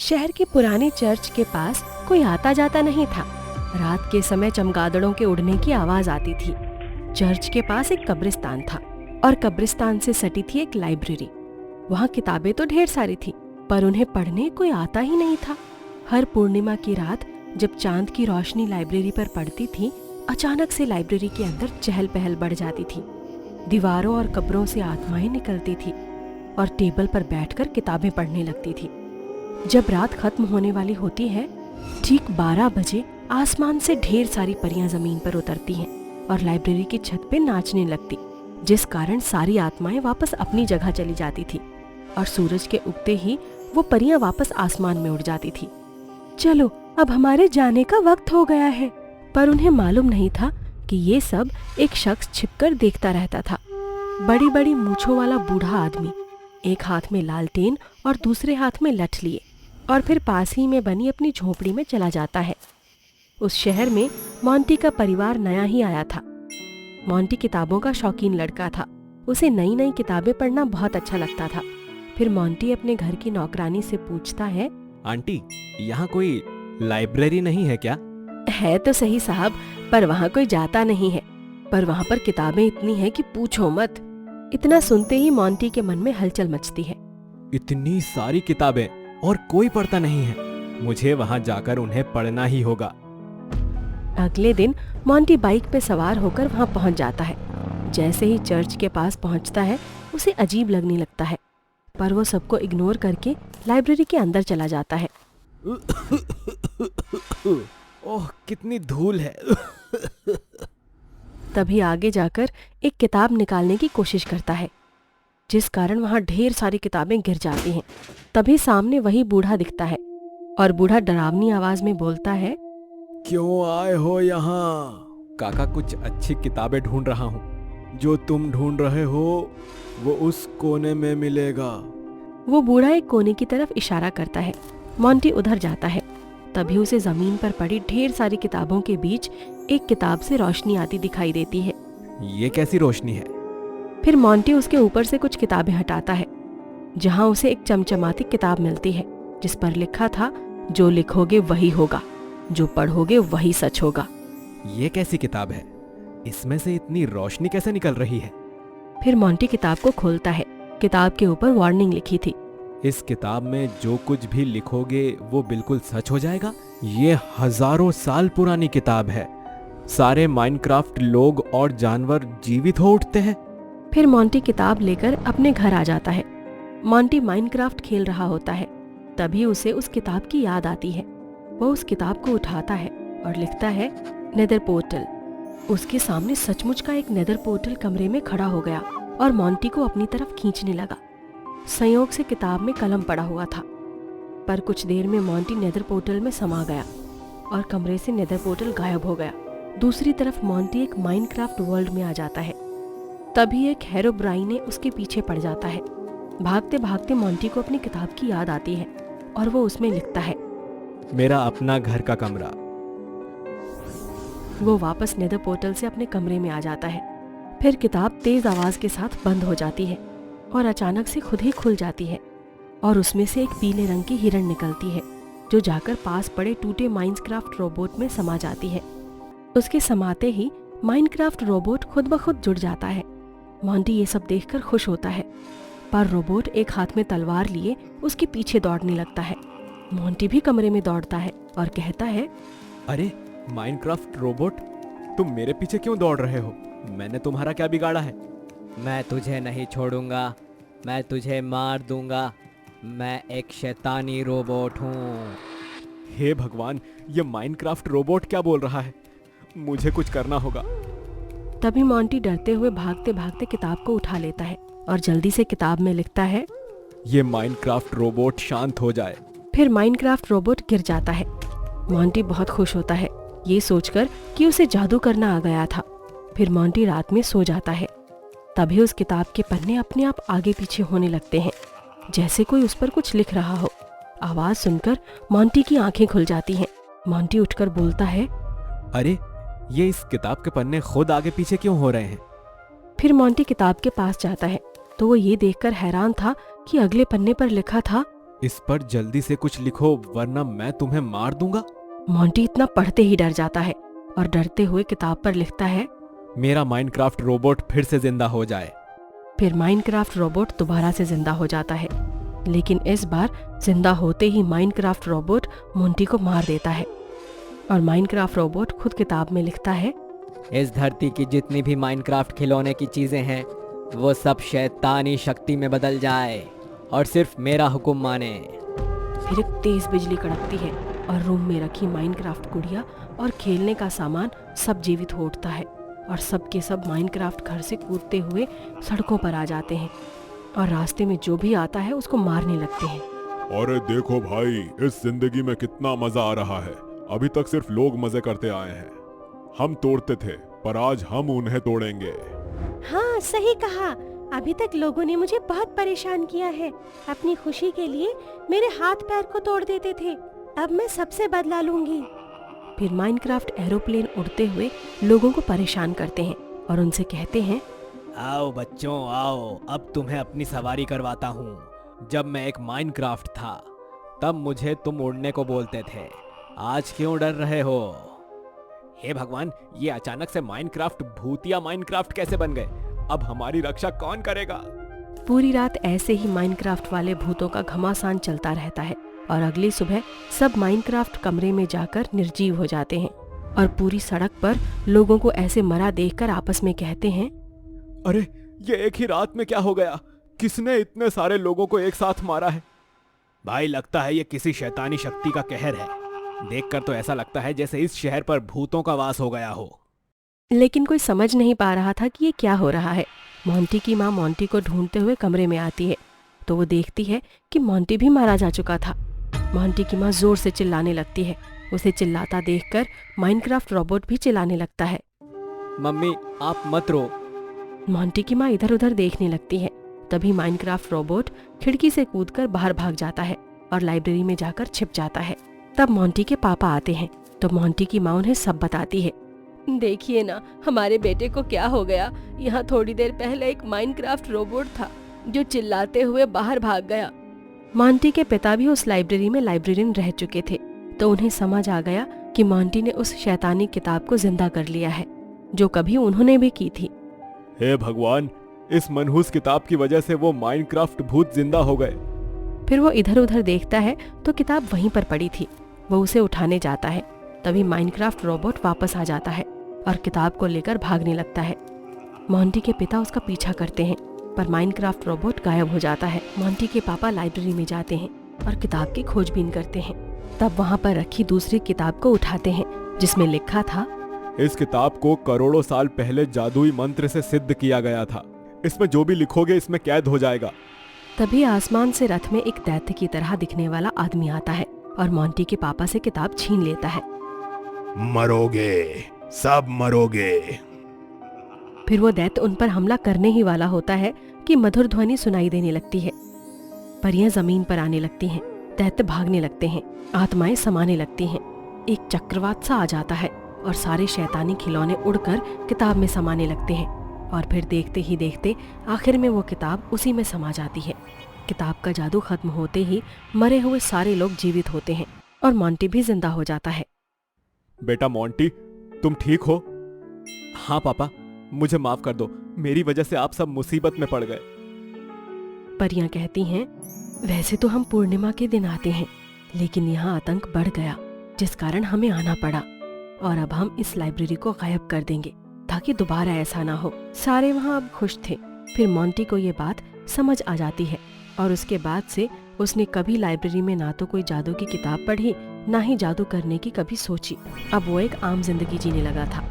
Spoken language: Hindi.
शहर के पुराने चर्च के पास कोई आता जाता नहीं था। रात के समय चमगादड़ों के उड़ने की आवाज आती थी। चर्च के पास एक कब्रिस्तान था और कब्रिस्तान से सटी थी एक लाइब्रेरी। वहाँ किताबें तो ढेर सारी थी, पर उन्हें पढ़ने कोई आता ही नहीं था। हर पूर्णिमा की रात जब चांद की रोशनी लाइब्रेरी पर पड़ती थी, अचानक से लाइब्रेरी के अंदर चहल पहल बढ़ जाती थी। दीवारों और कब्रों से आत्माएं निकलती थी और टेबल पर बैठकर किताबें पढ़ने लगती थी। जब रात खत्म होने वाली होती है, ठीक 12 बजे आसमान से ढेर सारी परियां जमीन पर उतरती हैं और लाइब्रेरी की छत पे नाचने लगती, जिस कारण सारी आत्माएं वापस अपनी जगह चली जाती थी और सूरज के उगते ही वो परियां वापस आसमान में उड़ जाती थी। चलो, अब हमारे जाने का वक्त हो गया है। पर उन्हें मालूम नहीं था कि ये सब एक शख्स छिपकर देखता रहता था। बड़ी बड़ी मूंछों वाला बूढ़ा आदमी, एक हाथ में लालटेन और दूसरे हाथ में लठ लिए, और फिर पास ही में बनी अपनी झोपड़ी में चला जाता है। उस शहर में मोंटी का परिवार नया ही आया था। मोंटी किताबों का शौकीन लड़का था। उसे नई नई किताबें पढ़ना बहुत अच्छा लगता था। फिर मोंटी अपने घर की नौकरानी से पूछता है, आंटी, यहाँ कोई लाइब्रेरी नहीं है क्या? है तो सही साहब, पर वहाँ कोई जाता नहीं है। पर वहाँ पर किताबें इतनी हैं कि पूछो मत। इतना सुनते ही मोंटी के मन में हलचल मचती है। इतनी सारी किताबें और कोई पढ़ता नहीं है। मुझे वहाँ जाकर उन्हें पढ़ना ही होगा। अगले दिन मोंटी बाइक पे सवार होकर वहाँ पहुँच जाता है। जैसे ही चर्च के पास पहुँचता है, उसे अजीब लगने लगता है, पर वो सबको इग्नोर करके लाइब्रेरी के अंदर चला जाता है। ओह, कितनी धूल है। तभी आगे जाकर एक किताब निकालने की कोशिश करता है, जिस कारण वहाँ ढेर सारी किताबें गिर जाती हैं। तभी सामने वही बूढ़ा दिखता है और बूढ़ा डरावनी आवाज में बोलता है, क्यों आए हो यहाँ? काका, कुछ अच्छी किताबें ढूंढ रहा हूँ। जो तुम ढूंढ रहे हो वो उस कोने में मिलेगा। वो बूढ़ा एक कोने की तरफ इशारा करता है। मोंटी उधर जाता है। तभी उसे जमीन पर पड़ी ढेर सारी किताबों के बीच एक किताब से रोशनी आती दिखाई देती है। ये कैसी रोशनी है? फिर मोंटी उसके ऊपर से कुछ किताबें हटाता है, जहाँ उसे एक चमचमाती किताब मिलती है, जिस पर लिखा था, जो लिखोगे वही होगा, जो पढ़ोगे वही सच होगा। ये कैसी किताब है? इसमें से इतनी रोशनी कैसे निकल रही है? फिर मोंटी किताब को खोलता है। किताब के ऊपर वार्निंग लिखी थी, इस किताब में जो कुछ भी लिखोगे वो बिल्कुल सच हो जाएगा। ये हजारों साल पुरानी किताब है। सारे माइनक्राफ्ट लोग और जानवर जीवित हो उठते हैं। फिर मोंटी किताब लेकर अपने घर आ जाता है। मोंटी माइनक्राफ्ट खेल रहा होता है। तभी उसे उस किताब की याद आती है। वो उस किताब को उठाता है और लिखता है, नेदर पोर्टल। उसके सामने सचमुच का एक नेदर पोर्टल कमरे में खड़ा हो गया और मोंटी को अपनी तरफ खींचने लगा। संयोग से किताब में कलम पड़ा हुआ था, पर कुछ देर में मोंटी नेदर पोर्टल में समा गया और कमरे से नेदर पोर्टल गायब हो गया। दूसरी तरफ मोंटी एक माइनक्राफ्ट वर्ल्ड में आ जाता है। तभी एक हेरोब्राइन उसके पीछे पड़ जाता है। भागते भागते मोंटी को अपनी किताब की याद आती है और वो उसमें लिखता है, मेरा अपना घर का कमरा। वो वापस नेदर पोर्टल से अपने कमरे में आ जाता है। फिर किताब तेज आवाज के साथ बंद हो जाती है और अचानक से खुद ही खुल जाती है और उसमें से एक पीले रंग की हिरण निकलती है, जो जाकर पास पड़े टूटे माइनक्राफ्ट रोबोट में समा जाती है। उसके समाते ही माइनक्राफ्ट रोबोट खुद ब खुद जुड़ जाता है। मोंटी ये सब देखकर खुश होता है, पर रोबोट एक हाथ में तलवार लिए उसके पीछे दौड़ने लगता है। मोंटी भी कमरे में दौड़ता है और कहता है, अरे माइनक्राफ्ट रोबोट, तुम मेरे पीछे क्यों दौड़ रहे हो? मैंने तुम्हारा क्या बिगाड़ा है? मैं तुझे नहीं छोड़ूंगा, मैं तुझे मार दूंगा। मैं एक शैतानी रोबोट हूँ। हे भगवान, ये माइनक्राफ्ट रोबोट क्या बोल रहा है? मुझे कुछ करना होगा। तभी मोंटी डरते हुए भागते भागते किताब को उठा लेता है और जल्दी से किताब में लिखता है, ये माइनक्राफ्ट रोबोट शांत हो जाए। फिर माइनक्राफ्ट रोबोट गिर जाता है। मोंटी बहुत खुश होता है, ये सोचकर कि उसे जादू करना आ गया था। फिर मोंटी रात में सो जाता है। तभी उस किताब के पन्ने अपने आप आगे पीछे होने लगते हैं, जैसे कोई उस पर कुछ लिख रहा हो। आवाज सुनकर मोंटी की आंखें खुल जाती हैं। मोंटी उठकर बोलता है, अरे, ये इस किताब के पन्ने खुद आगे पीछे क्यों हो रहे हैं? फिर मोंटी किताब के पास जाता है तो वो ये देखकर हैरान था कि अगले पन्ने पर लिखा था, इस पर जल्दी से कुछ लिखो वरना मैं तुम्हें मार दूंगा। मोंटी इतना पढ़ते ही डर जाता है और डरते हुए किताब पर लिखता है, मेरा माइनक्राफ्ट रोबोट फिर से जिंदा हो जाए। फिर माइनक्राफ्ट रोबोट दोबारा से जिंदा हो जाता है, लेकिन इस बार जिंदा होते ही माइनक्राफ्ट रोबोट मोंटी को मार देता है। और माइनक्राफ्ट रोबोट खुद किताब में लिखता है, इस धरती की जितनी भी माइनक्राफ्ट खिलौने की चीजें हैं वो सब शैतानी शक्ति में बदल जाए और सिर्फ मेरा हुक्म माने। फिर एक तेज बिजली कड़कती है और रूम में रखी माइनक्राफ्ट गुड़िया और खेलने का सामान सब जीवित हो उठता है और सब के सब माइनक्राफ्ट घर से कूदते हुए सड़कों पर आ जाते हैं और रास्ते में जो भी आता है उसको मारने लगते हैं। अरे देखो भाई, इस जिंदगी में कितना मजा आ रहा है। अभी तक सिर्फ लोग मजे करते आए हैं। हम तोड़ते थे पर आज हम उन्हें तोड़ेंगे। हाँ सही कहा, अभी तक लोगों ने मुझे बहुत परेशान किया है। अपनी खुशी के लिए मेरे हाथ पैर को तोड़ देते थे, अब मैं सबसे बदला लूंगी। फिर माइनक्राफ्ट एरोप्लेन उड़ते हुए लोगों को परेशान करते हैं और उनसे कहते हैं, आओ बच्चों आओ, अब तुम्हें अपनी सवारी करवाता हूँ। जब मैं एक माइनक्राफ्ट था तब मुझे तुम उड़ने को बोलते थे, आज क्यों डर रहे हो? हे भगवान, ये अचानक से माइनक्राफ्ट भूतिया माइनक्राफ्ट कैसे बन गए? अब हमारी रक्षा कौन करेगा? पूरी रात ऐसे ही माइनक्राफ्ट वाले भूतों का घमासान चलता रहता है और अगली सुबह सब माइनक्राफ्ट कमरे में जाकर निर्जीव हो जाते हैं और पूरी सड़क पर लोगों को ऐसे मरा देखकर आपस में कहते हैं, अरे ये एक ही रात में क्या हो गया? किसने इतने सारे लोगों को एक साथ मारा है? भाई लगता है ये किसी शैतानी शक्ति का कहर है। देखकर तो ऐसा लगता है जैसे इस शहर पर भूतों का वास हो गया हो। लेकिन कोई समझ नहीं पा रहा था कि ये क्या हो रहा है। मोंटी की माँ मोंटी को ढूंढते हुए कमरे में आती है तो वो देखती है कि मोंटी भी मारा जा चुका था। मोंटी की माँ जोर से चिल्लाने लगती है। उसे चिल्लाता देखकर माइनक्राफ्ट रोबोट भी चिल्लाने लगता है, मम्मी आप मत रो। मोंटी की माँ इधर उधर देखने लगती है। तभी माइनक्राफ्ट रोबोट खिड़की से कूदकर बाहर भाग जाता है और लाइब्रेरी में जाकर छिप जाता है। तब मोंटी के पापा आते हैं तो मोंटी की माँ उन्हें सब बताती है। देखिए ना, हमारे बेटे को क्या हो गया। यहाँ थोड़ी देर पहले एक माइनक्राफ्ट रोबोट था जो चिल्लाते हुए बाहर भाग गया। मोंटी के पिता भी उस लाइब्रेरी में लाइब्रेरियन रह चुके थे तो उन्हें समझ आ गया कि मोंटी ने उस शैतानी किताब को जिंदा कर लिया है जो कभी उन्होंने भी की थी। हे भगवान, इस मनहूस किताब की वजह से वो माइनक्राफ्ट भूत जिंदा हो गए। फिर वो इधर उधर देखता है तो किताब वहीं पर पड़ी थी। वो उसे उठाने जाता है तभी माइनक्राफ्ट रोबोट वापस आ जाता है और किताब को लेकर भागने लगता है। मोंटी के पिता उसका पीछा करते हैं पर माइनक्राफ्ट रोबोट गायब हो जाता है। मोंटी के पापा लाइब्रेरी में जाते हैं और किताब की खोजबीन करते हैं। तब वहाँ पर रखी दूसरी किताब को उठाते हैं जिसमें लिखा था, इस किताब को करोड़ों साल पहले जादुई मंत्र से सिद्ध किया गया था। इसमें जो भी लिखोगे इसमें कैद हो जाएगा। तभी आसमान से रथ में एक दैत्य की तरह दिखने वाला आदमी आता है और मोंटी के पापा से किताब छीन लेता है। मरोगे, सब मरोगे। फिर वो दैत्य उन पर हमला करने ही वाला होता है कि मधुर ध्वनि सुनाई देने लगती है। परियां जमीन पर आने लगती हैं, दैत्य भागने लगते हैं, आत्माएं समाने लगती हैं। एक चक्रवात सा आ जाता है और सारे शैतानी खिलौने उड़कर किताब में समाने लगते हैं और फिर देखते ही देखते आखिर में वो किताब उसी में समा जाती है। किताब का जादू खत्म होते ही मरे हुए सारे लोग जीवित होते हैं और मोंटी भी जिंदा हो जाता है। बेटा मोंटी, तुम ठीक हो? हाँ पापा, मुझे माफ कर दो। मेरी वजह से आप सब मुसीबत में पड़ गए। परियां कहती हैं, वैसे तो हम पूर्णिमा के दिन आते हैं लेकिन यहाँ आतंक बढ़ गया जिस कारण हमें आना पड़ा और अब हम इस लाइब्रेरी को गायब कर देंगे ताकि दोबारा ऐसा ना हो। सारे वहाँ अब खुश थे। फिर मोंटी को ये बात समझ आ जाती है और उसके बाद से उसने कभी लाइब्रेरी में ना तो कोई जादू की किताब पढ़ी ना ही जादू करने की कभी सोची। अब वो एक आम जिंदगी जीने लगा था।